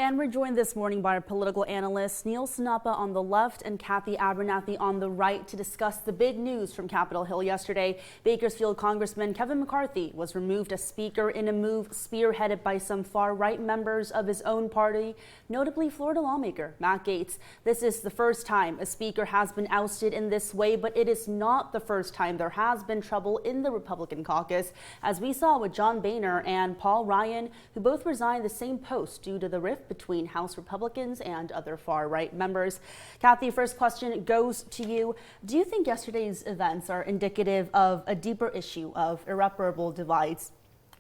And we're joined this morning by our political analysts Neil Sinapa on the left and Kathy Abernathy on the right to discuss the big news from Capitol Hill yesterday. Bakersfield Congressman Kevin McCarthy was removed as Speaker in a move spearheaded by some far-right members of his own party, notably Florida lawmaker Matt Gaetz. This is the first time a Speaker has been ousted in this way, but it is not the first time there has been trouble in the Republican caucus, as we saw with John Boehner and Paul Ryan, who both resigned the same post due to the rift between House Republicans and other far-right members. Kathy, first question goes to you. Do you think yesterday's events are indicative of a deeper issue of irreparable divides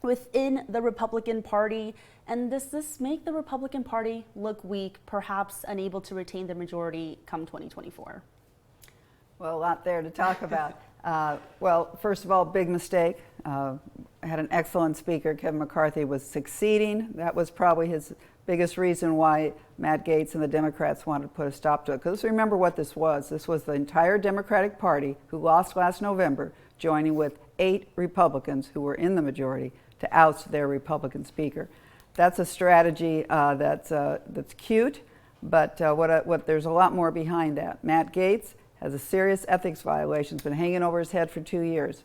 within the Republican Party? And does this make the Republican Party look weak, perhaps unable to retain the majority come 2024? Well, a lot there to talk about. Well, first of all, big mistake. I had an excellent speaker. Kevin McCarthy was succeeding. That was probably his biggest reason why Matt Gaetz and the Democrats wanted to put a stop to it. Because remember what this was. This was the entire Democratic Party, who lost last November, joining with 8 Republicans who were in the majority to oust their Republican speaker. That's a strategy that's cute, but there's a lot more behind that. Matt Gaetz has a serious ethics violation. It's been hanging over his head for 2 years.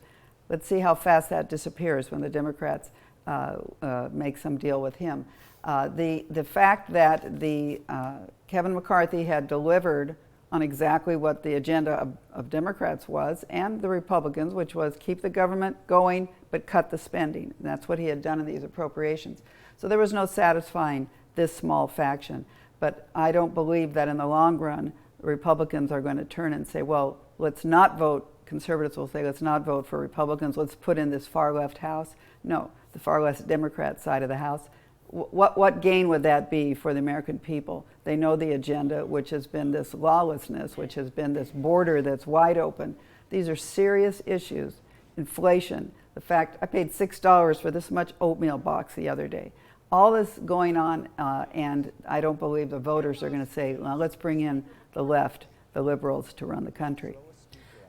Let's see how fast that disappears when the Democrats make some deal with him. The fact that Kevin McCarthy had delivered on exactly what the agenda of Democrats was and the Republicans, which was keep the government going but cut the spending. And that's what he had done in these appropriations. So there was no satisfying this small faction. But I don't believe that in the long run, Republicans are going to turn and say, well, let's not vote. Conservatives will say, let's not vote for Republicans. Let's put in this far left House. No, the far left Democrat side of the House. What gain would that be for the American people? They know the agenda, which has been this lawlessness, which has been this border that's wide open. These are serious issues. Inflation, the fact I paid $6 for this much oatmeal box the other day. All this going on, and I don't believe the voters are going to say, well, let's bring in the left, the liberals, to run the country.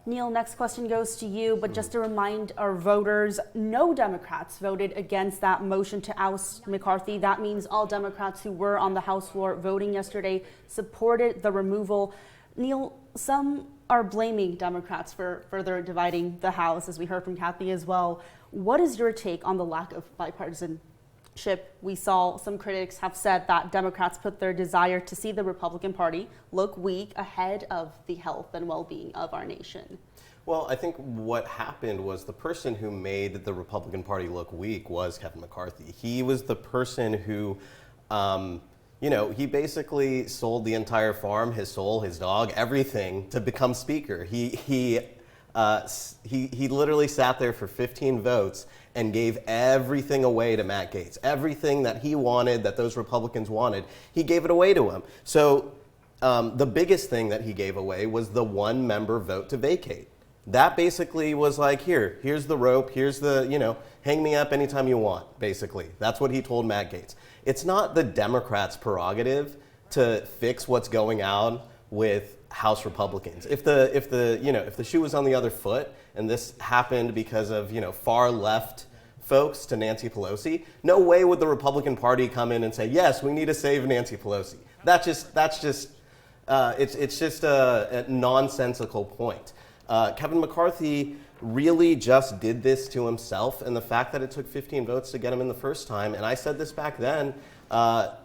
Neil, next question goes to you, but just to remind our voters, no Democrats voted against that motion to oust McCarthy. That means all Democrats who were on the House floor voting yesterday supported the removal. Neil, some are blaming Democrats for further dividing the House, as we heard from Kathy as well. What is your take on the lack of bipartisanship? We saw some critics have said that Democrats put their desire to see the Republican Party look weak ahead of the health and well-being of our nation. Well, I think what happened was the person who made the Republican Party look weak was Kevin McCarthy. He was the person who, he basically sold the entire farm, his soul, his dog, everything to become Speaker. He literally sat there for 15 votes and gave everything away to Matt Gaetz. Everything that he wanted, that those Republicans wanted, he gave it away to him. So the biggest thing that he gave away was the 1-member vote to vacate. That basically was like, here's the rope, here's the, hang me up anytime you want, basically. That's what he told Matt Gaetz. It's not the Democrats' prerogative to fix what's going on with House Republicans. If the shoe was on the other foot and this happened because of far left folks to Nancy Pelosi, no way would the Republican Party come in and say, yes, we need to save Nancy Pelosi. It's just a nonsensical point. Kevin McCarthy really just did this to himself, and the fact that it took 15 votes to get him in the first time, and I said this back then,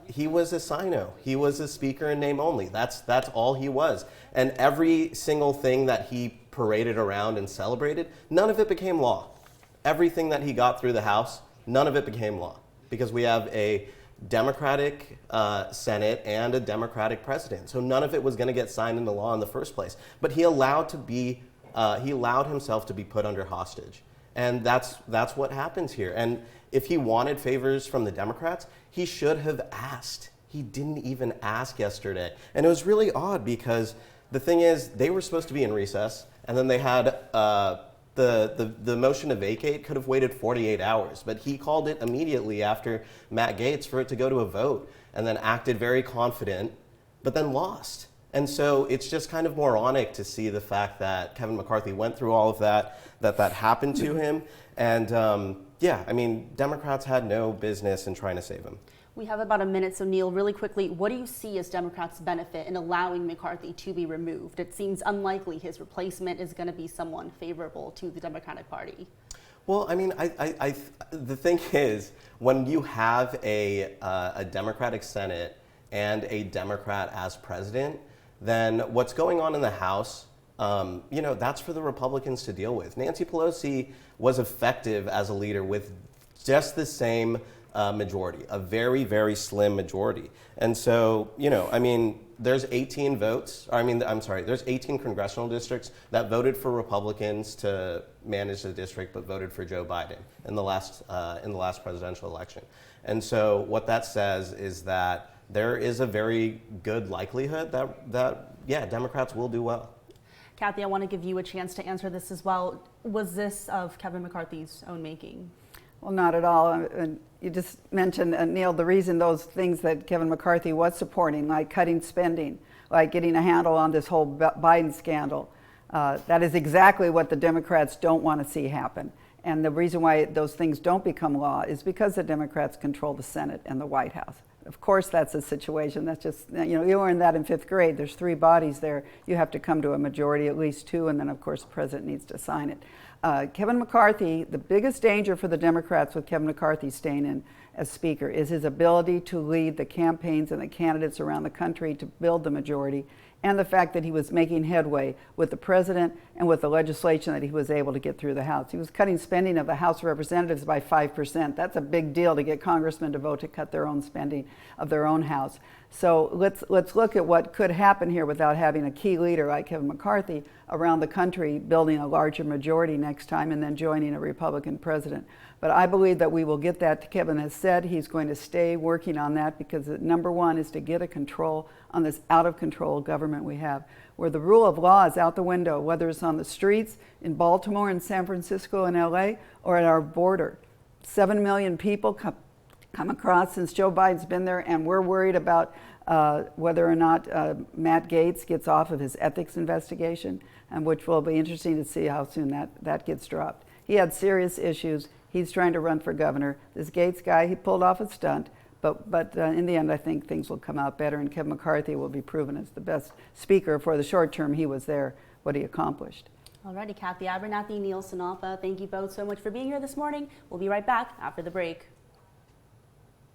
he was a sino. He was a speaker in name only. That's all he was. And every single thing that he paraded around and celebrated, none of it became law. Everything that he got through the House, none of it became law, because we have a Democratic Senate and a Democratic president. So none of it was going to get signed into law in the first place. But he allowed himself to be put under hostage. And that's what happens here. And if he wanted favors from the Democrats, he should have asked. He didn't even ask yesterday. And it was really odd because the thing is, they were supposed to be in recess, and then they had the motion to vacate could have waited 48 hours, but he called it immediately after Matt Gaetz for it to go to a vote, and then acted very confident, but then lost. And so it's just kind of moronic to see the fact that Kevin McCarthy went through all of that happened to him. And Democrats had no business in trying to save him. We have about a minute, so Neil, really quickly, what do you see as Democrats' benefit in allowing McCarthy to be removed? It seems unlikely his replacement is going to be someone favorable to the Democratic Party. Well, I mean, the thing is, when you have a Democratic Senate and a Democrat as president, then what's going on in the House, that's for the Republicans to deal with. Nancy Pelosi was effective as a leader with just the same majority, a very, very slim majority. And so, there's 18 votes. There's 18 congressional districts that voted for Republicans to manage the district, but voted for Joe Biden in the last presidential election. And so, what that says is that there is a very good likelihood that Democrats will do well. Kathy, I want to give you a chance to answer this as well. Was this of Kevin McCarthy's own making? Well, not at all. And you just mentioned, Neil, the reason those things that Kevin McCarthy was supporting, like cutting spending, like getting a handle on this whole Biden scandal, that is exactly what the Democrats don't want to see happen. And the reason why those things don't become law is because the Democrats control the Senate and the White House. Of course, that's a situation. That's just, you learned that in 5th grade. There's 3 bodies there. You have to come to a majority, at least 2, and then, of course, the president needs to sign it. Kevin McCarthy, the biggest danger for the Democrats with Kevin McCarthy staying in as Speaker is his ability to lead the campaigns and the candidates around the country to build the majority, and the fact that he was making headway with the president and with the legislation that he was able to get through the House. He was cutting spending of the House of Representatives by 5%. That's a big deal to get congressmen to vote to cut their own spending of their own House. So let's look at what could happen here without having a key leader like Kevin McCarthy around the country building a larger majority next time and then joining a Republican president. But I believe that we will get that. Kevin has said he's going to stay working on that because number one is to get a control on this out of control government we have, where the rule of law is out the window, whether it's on the streets in Baltimore and San Francisco and LA or at our border. 7 million people come across since Joe Biden's been there, and we're worried about whether or not Matt Gaetz gets off of his ethics investigation, and which will be interesting to see how soon that gets dropped. He had serious issues. He's trying to run for governor. This Gaetz guy, he pulled off a stunt, but in the end, I think things will come out better, and Kevin McCarthy will be proven as the best speaker for the short term he was there, what he accomplished. Alrighty, Kathy Abernathy, Neil Sinapa, thank you both so much for being here this morning. We'll be right back after the break.